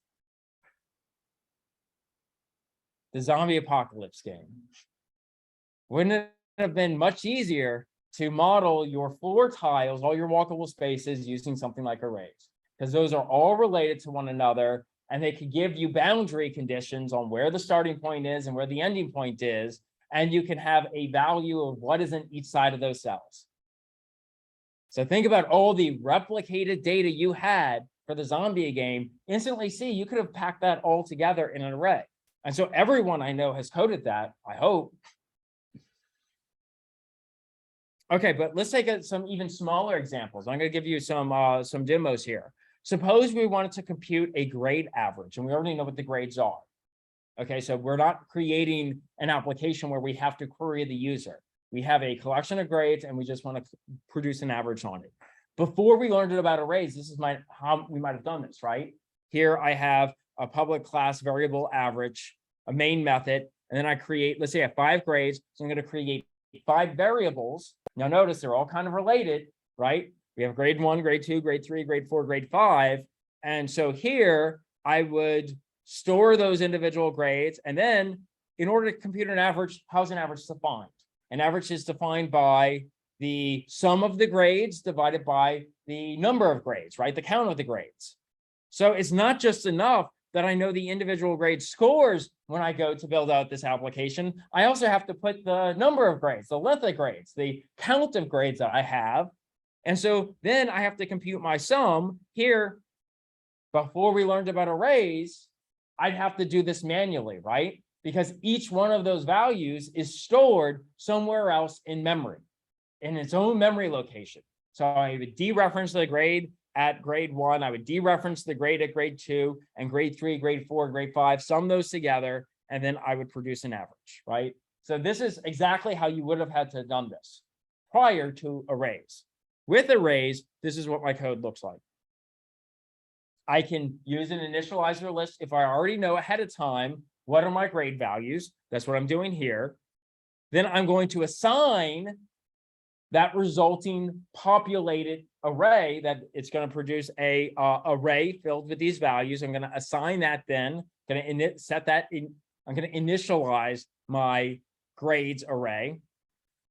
The zombie apocalypse game. Wouldn't it have been much easier to model your floor tiles, all your walkable spaces using something like arrays? Because those are all related to one another, and they could give you boundary conditions on where the starting point is and where the ending point is, and you can have a value of what is in each side of those cells. So think about all the replicated data you had for the zombie game. Instantly see, you could have packed that all together in an array. And so everyone I know has coded that, I hope. Okay, but let's take some even smaller examples. I'm going to give you some demos here. Suppose we wanted to compute a grade average, and we already know what the grades are. Okay, so we're not creating an application where we have to query the user. We have a collection of grades and we just want to produce an average on it. Before we learned about arrays, this is how we might have done this, right? Here I have a public class variable average, a main method, and then I create, let's say I have 5 grades. So I'm going to create 5 variables. Now notice they're all kind of related, right? We have grade 1, grade 2, grade 3, grade 4, grade 5. And so here I would store those individual grades. And then in order to compute an average, how's an average defined? An average is defined by the sum of the grades divided by the number of grades, right? The count of the grades. So it's not just enough that I know the individual grade scores when I go to build out this application. I also have to put the number of grades, the length of grades, the count of grades that I have. And so then I have to compute my sum here. Before we learned about arrays, I'd have to do this manually, right? Because each one of those values is stored somewhere else in memory, in its own memory location. So I would dereference the grade at grade 1, I would dereference the grade at grade 2, and grade 3, grade 4, grade 5, sum those together, and then I would produce an average, right? So this is exactly how you would have had to have done this prior to arrays. With arrays, this is what my code looks like. I can use an initializer list if I already know ahead of time what are my grade values. That's what I'm doing here. Then I'm going to assign that resulting populated array that it's going to produce a array filled with these values. I'm going to assign that then, going to set that in. I'm going to initialize my grades array.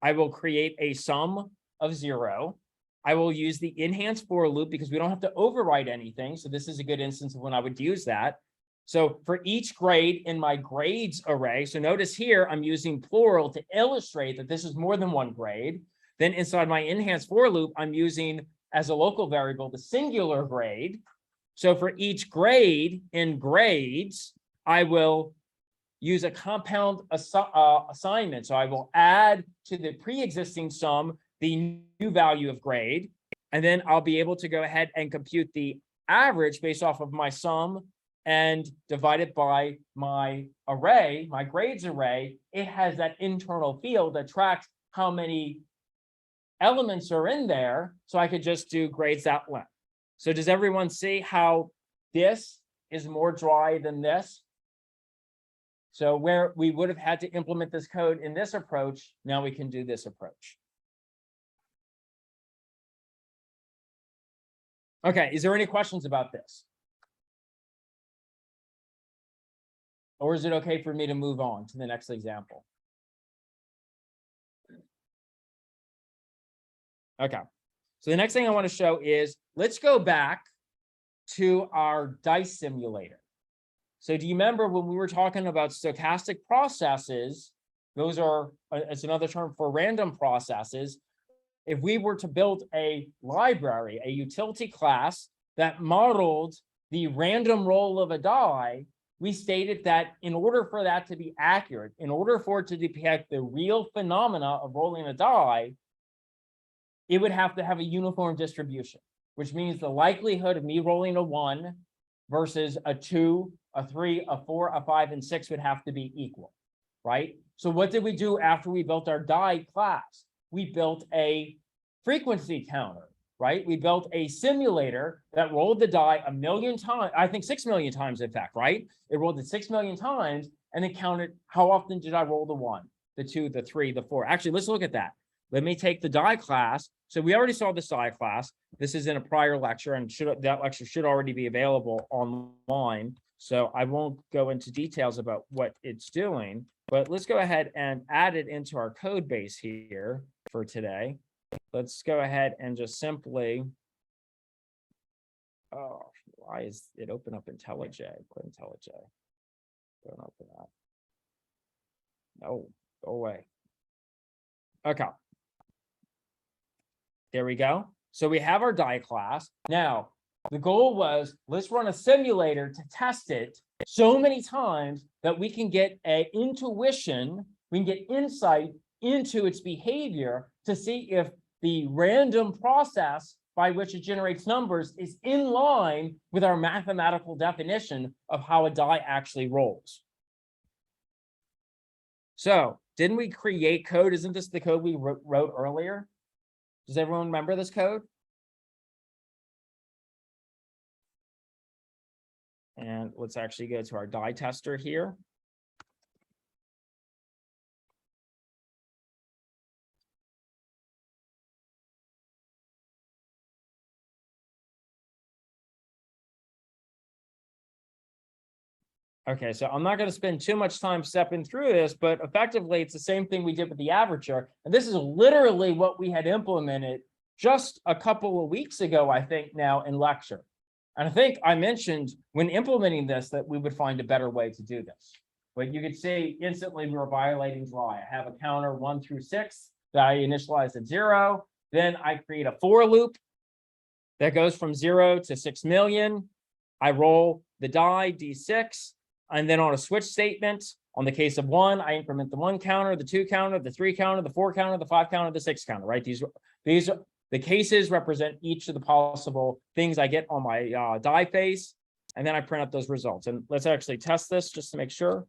I will create a sum of 0. I will use the enhanced for loop because we don't have to overwrite anything. So this is a good instance of when I would use that. So for each grade in my grades array, so notice here, I'm using plural to illustrate that this is more than one grade. Then inside my enhanced for loop, I'm using as a local variable, the singular grade. So for each grade in grades, I will use a compound assignment. So I will add to the pre-existing sum the new value of grade, and then I'll be able to go ahead and compute the average based off of my sum and divide it by my array, my grades array. It has that internal field that tracks how many elements are in there, so I could just do grades.length. So does everyone see how this is more dry than this? So where we would have had to implement this code in this approach, now we can do this approach. Okay, is there any questions about this? Or is it okay for me to move on to the next example? Okay, so the next thing I want to show is, let's go back to our dice simulator. So do you remember when we were talking about stochastic processes? Those are, it's another term for random processes. If we were to build a library, a utility class that modeled the random roll of a die, we stated that in order for that to be accurate, in order for it to depict the real phenomena of rolling a die, it would have to have a uniform distribution, which means the likelihood of me rolling a 1 versus a 2, a 3, a 4, a 5, and 6 would have to be equal, right? So what did we do after we built our die class? We built a frequency counter, right? We built a simulator that rolled the die 1 million times, I think 6 million times, in fact, right? It rolled it 6 million times and it counted how often did I roll the 1, the 2, the 3, the 4. Actually, let's look at that. Let me take the die class. So we already saw the die class. This is in a prior lecture, and that lecture should already be available online. So I won't go into details about what it's doing, but let's go ahead and add it into our code base here for today. Let's go ahead and just simply, oh, why is it open up IntelliJ? Put IntelliJ. Don't open that. No, go away. Okay. There we go. So we have our die class. Now, the goal was, let's run a simulator to test it so many times that we can get an intuition, we can get insight into its behavior to see if the random process by which it generates numbers is in line with our mathematical definition of how a die actually rolls. So didn't we create code? Isn't this the code we wrote earlier? Does everyone remember this code? And let's actually go to our die tester here. Okay, so I'm not going to spend too much time stepping through this, but effectively it's the same thing we did with the aperture. And this is literally what we had implemented just a couple of weeks ago, I think now in lecture. And I think I mentioned when implementing this that we would find a better way to do this. But you could see instantly we were violating dry. I have a counter 1 through 6 that I initialize at 0. Then I create a for loop that goes from 0 to 6 million. I roll the die D6. And then on a switch statement, on the case of 1, I increment the 1 counter, the 2 counter, the 3 counter, the 4 counter, the 5 counter, the 6 counter, right? These the cases represent each of the possible things I get on my die face, and then I print out those results. And let's actually test this just to make sure.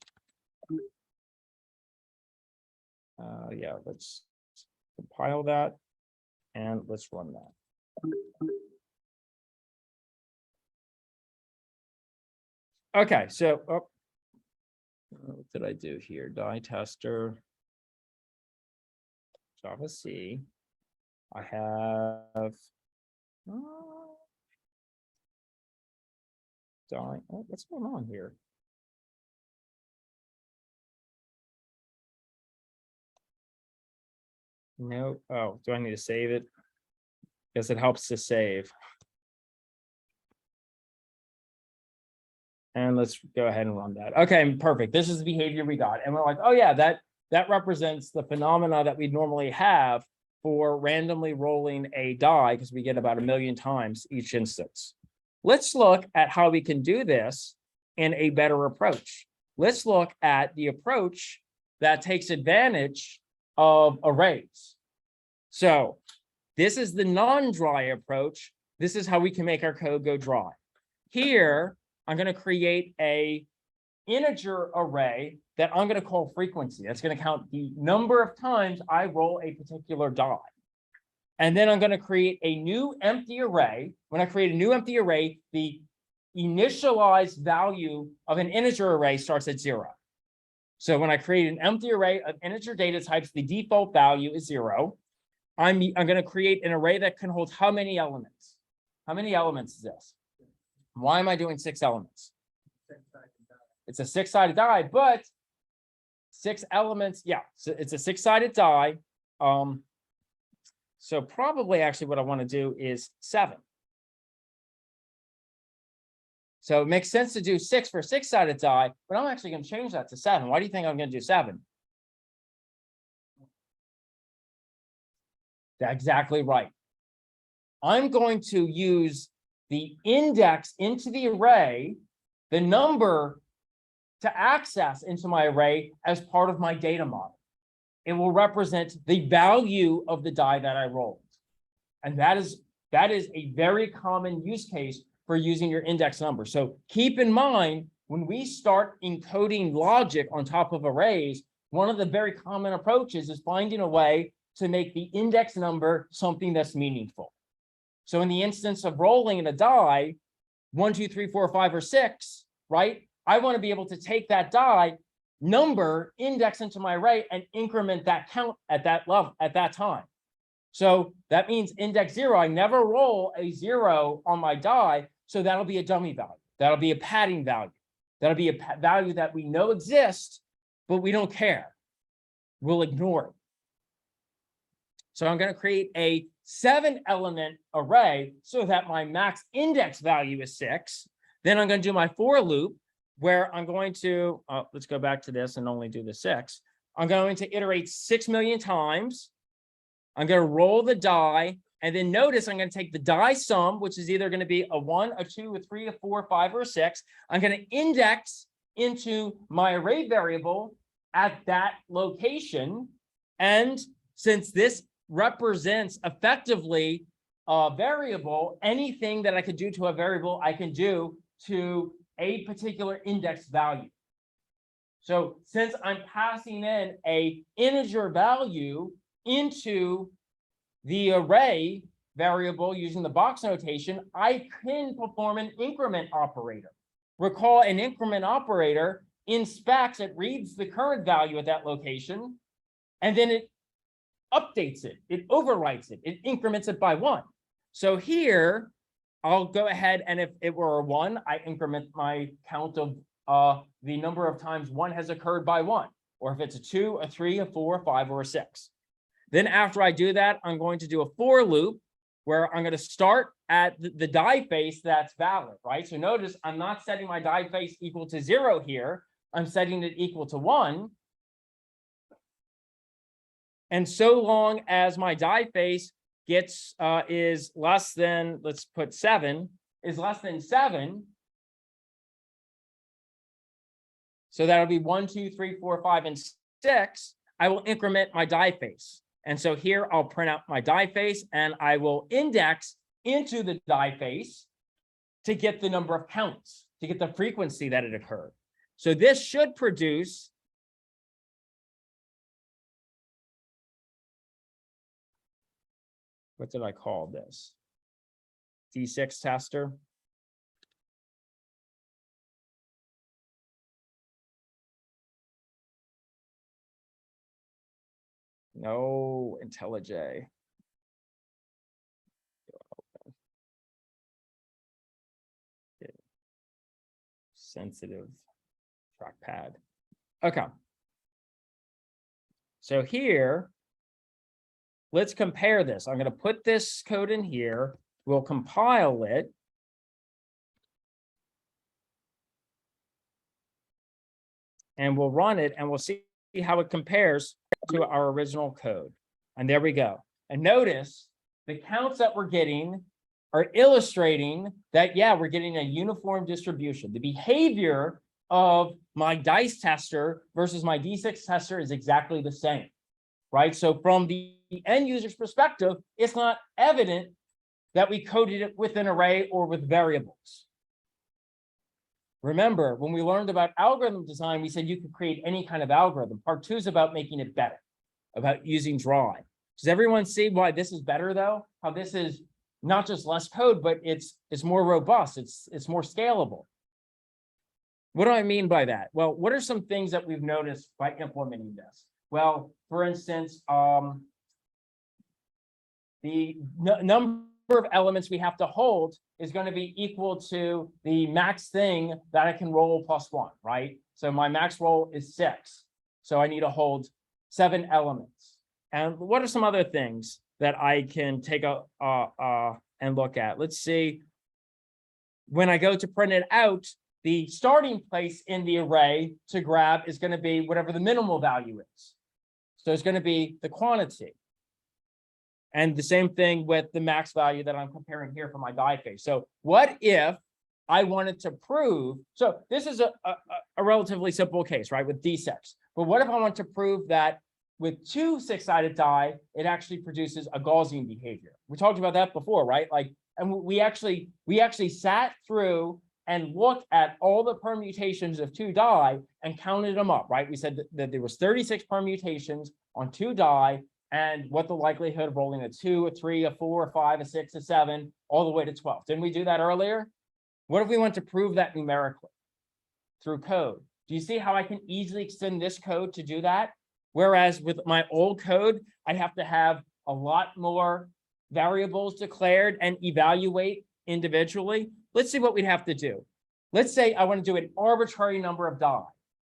Yeah, let's compile that, and let's run that. Okay, so what did I do here? Die tester, Java C. I have die. Oh, what's going on here? No. Oh, do I need to save it? Because it helps to save. And let's go ahead and run that. Okay, perfect. This is the behavior we got. And we're like, oh yeah, that represents the phenomena that we normally have for randomly rolling a die, because we get about 1 million times each instance. Let's look at how we can do this in a better approach. Let's look at the approach that takes advantage of arrays. So this is the non-dry approach. This is how we can make our code go dry. Here, I'm going to create a integer array that I'm going to call frequency. That's going to count the number of times I roll a particular die. And then I'm going to create a new empty array. When I create a new empty array, the initialized value of an integer array starts at 0. So when I create an empty array of integer data types, the default value is 0. I'm going to create an array that can hold how many elements? How many elements is this? Why am I doing 6 elements? It's a 6-sided die, but 6 elements. Yeah, so it's a 6-sided die. So probably actually what I want to do is 7. So it makes sense to do 6 for a 6-sided die, but I'm actually going to change that to 7. Why do you think I'm going to do 7? That's exactly right. I'm going to use the index into the array, the number to access into my array as part of my data model. It will represent the value of the die that I rolled. And that is a very common use case for using your index number. So keep in mind, when we start encoding logic on top of arrays, one of the very common approaches is finding a way to make the index number something that's meaningful. So in the instance of rolling in a die, 1, 2, 3, 4, 5, or 6, right? I want to be able to take that die number, index into my array, and increment that count at that level at that time. So that means index 0. I never roll a 0 on my die, so that'll be a dummy value. That'll be a padding value. That'll be a value that we know exists, but we don't care. We'll ignore it. So I'm going to create a 7-element array so that my max index value is 6. Then I'm going to do my for loop, where I'm going to, let's go back to this and only do the 6. I'm going to iterate 6 million times. I'm going to roll the die. And then notice I'm going to take the die sum, which is either going to be a 1, a 2, a 3, a 4, 5, or a 6. I'm going to index into my array variable at that location. And since this represents effectively a variable, anything that I could do to a variable, I can do to a particular index value. So since I'm passing in a integer value into the array variable using the box notation, I can perform an increment operator. Recall, an increment operator in specs, it reads the current value at that location, and then it updates it, it overwrites it, it increments it by 1. So here, I'll go ahead, and if it were a 1, I increment my count of the number of times 1 has occurred by 1. Or if it's a 2, a 3, a 4, a 5, or a 6. Then after I do that, I'm going to do a for loop where I'm going to start at the die face that's valid, right? So notice I'm not setting my die face equal to 0 here. I'm setting it equal to 1. And so long as my die face gets is less than, let's put 7, is less than 7. So that'll be 1, 2, 3, 4, 5, and 6. I will increment my die face. And so here I'll print out my die face and I will index into the die face to get the number of counts, to get the frequency that it occurred. So this should produce what did I call this? D6 tester. No IntelliJ. Sensitive trackpad. Okay. So here, let's compare this. I'm going to put this code in here. We'll compile it. And we'll run it and we'll see how it compares to our original code. And there we go. And notice the counts that we're getting are illustrating that, yeah, we're getting a uniform distribution. The behavior of my dice tester versus my D6 tester is exactly the same, right? So from the end user's perspective, it's not evident that we coded it with an array or with variables. Remember, when we learned about algorithm design, we said you could create any kind of algorithm. Part 2 is about making it better, about using drawing. Does everyone see why this is better, though? How this is not just less code, but it's more robust. It's more scalable. What do I mean by that? Well, what are some things that we've noticed by implementing this? Well, for instance, the number of elements we have to hold is going to be equal to the max thing that I can roll plus 1, right? So my max roll is 6. So I need to hold 7 elements. And what are some other things that I can take and look at? Let's see. When I go to print it out, the starting place in the array to grab is going to be whatever the minimal value is. So it's going to be the quantity. And the same thing with the max value that I'm comparing here for my die face. So what if I wanted to prove, so this is a relatively simple case, right, with D6. But what if I want to prove that with 2 6-sided die, it actually produces a Gaussian behavior? We talked about that before, right? Like, and we actually sat through and looked at all the permutations of 2 die and counted them up, right? We said that there was 36 permutations on 2 die, and what the likelihood of rolling a 2, a 3, a 4, a 5, a 6, a 7, all the way to 12. Didn't we do that earlier? What if we want to prove that numerically through code? Do you see how I can easily extend this code to do that? Whereas with my old code, I'd have to have a lot more variables declared and evaluate individually. Let's see what we'd have to do. Let's say I want to do an arbitrary number of die.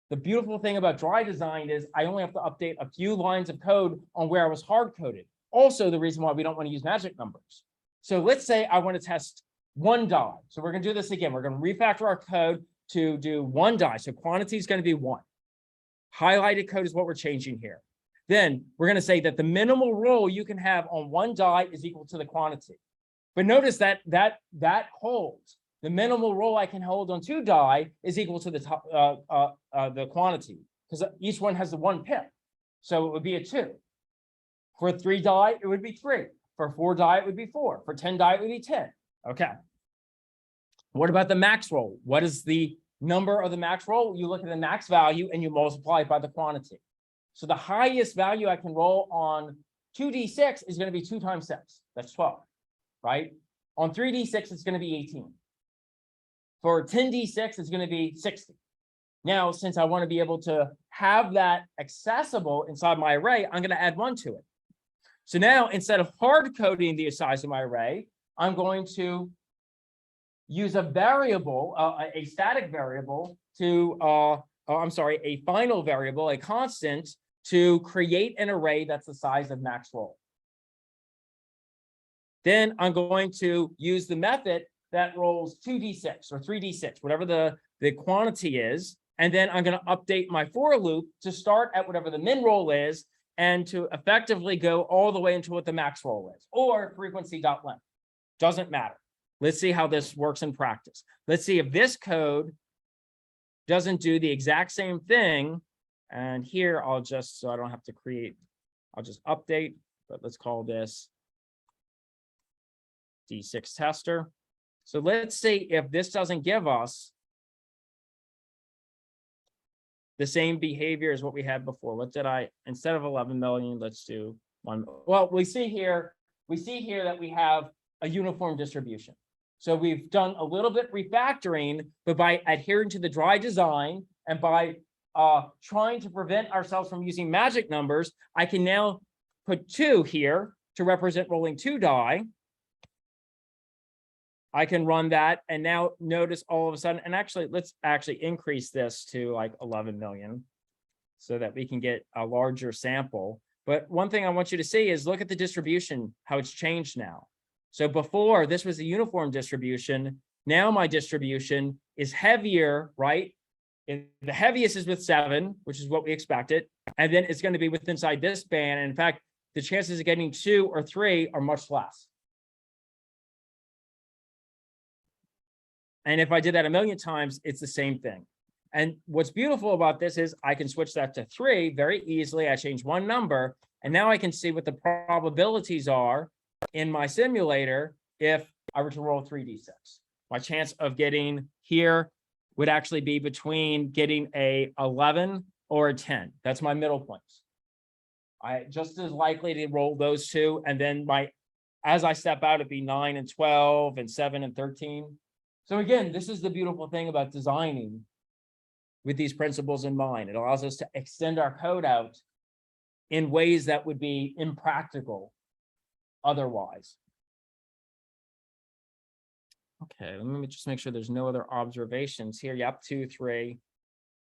The beautiful thing about dry design is I only have to update a few lines of code on where I was hard coded. Also, the reason why we don't want to use magic numbers. So let's say I want to test 1 die. So we're going to do this again. We're going to refactor our code to do 1 die. So quantity is going to be 1. Highlighted code is what we're changing here. Then we're going to say that the minimal roll you can have on 1 die is equal to the quantity. But notice that holds. The minimal roll I can hold on 2 die is equal to the quantity, because each one has the 1 pip. So it would be a 2. For 3 die, it would be 3. For 4 die, it would be 4. For 10 die, it would be 10. Okay. What about the max roll? What is the number of the max roll? You look at the max value and you multiply it by the quantity. So the highest value I can roll on 2d6 is going to be 2 times 6. That's 12, right? On 3d6, it's going to be 18. For 10d6, it's going to be 60. Now, since I want to be able to have that accessible inside my array, I'm going to add 1 to it. So now, instead of hard coding the size of my array, I'm going to use a variable, a static variable to, a final variable, a constant, to create an array that's the size of max roll. Then I'm going to use the method that rolls 2d6 or 3d6, whatever the quantity is. And then I'm going to update my for loop to start at whatever the min roll is and to effectively go all the way into what the max roll is, or frequency.length. Doesn't matter. Let's see how this works in practice. Let's see if this code doesn't do the exact same thing. And here I'll just, so I don't have to create, I'll just update, but let's call this D6 tester. So let's see if this doesn't give us the same behavior as what we had before. What did I, instead of 11 million, let's do 1. Well, we see here that we have a uniform distribution. So we've done a little bit refactoring, but by adhering to the dry design and by trying to prevent ourselves from using magic numbers, I can now put 2 here to represent rolling 2 die. I can run that, and now notice all of a sudden, and actually, let's actually increase this to like 11 million so that we can get a larger sample. But one thing I want you to see is look at the distribution, how it's changed now. So before, this was a uniform distribution. Now my distribution is heavier, right? The heaviest is with 7, which is what we expected. And then it's going to be within inside this band. And in fact, the chances of getting 2 or 3 are much less. And if I did that a million times, it's the same thing. And what's beautiful about this is I can switch that to 3 very easily. I change one number, and now I can see what the probabilities are in my simulator if I were to roll 3d6. My chance of getting here would actually be between getting a 11 or a 10. That's my middle points. I just as likely to roll those 2, and then as I step out, it'd be 9 and 12 and 7 and 13. So again, this is the beautiful thing about designing with these principles in mind. It allows us to extend our code out in ways that would be impractical otherwise. Okay, let me just make sure there's no other observations here. Yep, 2, 3.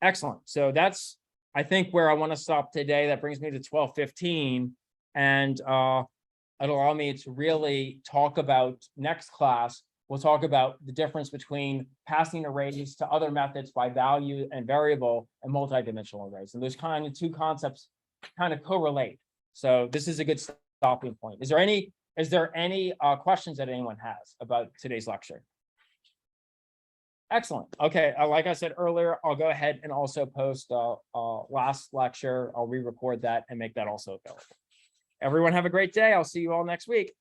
Excellent. So that's, I think, where I want to stop today. That brings me to 12:15. And it'll allow me to really talk about next class. We'll talk about the difference between passing arrays to other methods by value and variable and multidimensional arrays. And those kind of 2 concepts kind of correlate. So this is a good stopping point. Is there any questions that anyone has about today's lecture? Excellent. Okay, like I said earlier, I'll go ahead and also post last lecture. I'll re-record that and make that also available. Everyone have a great day. I'll see you all next week.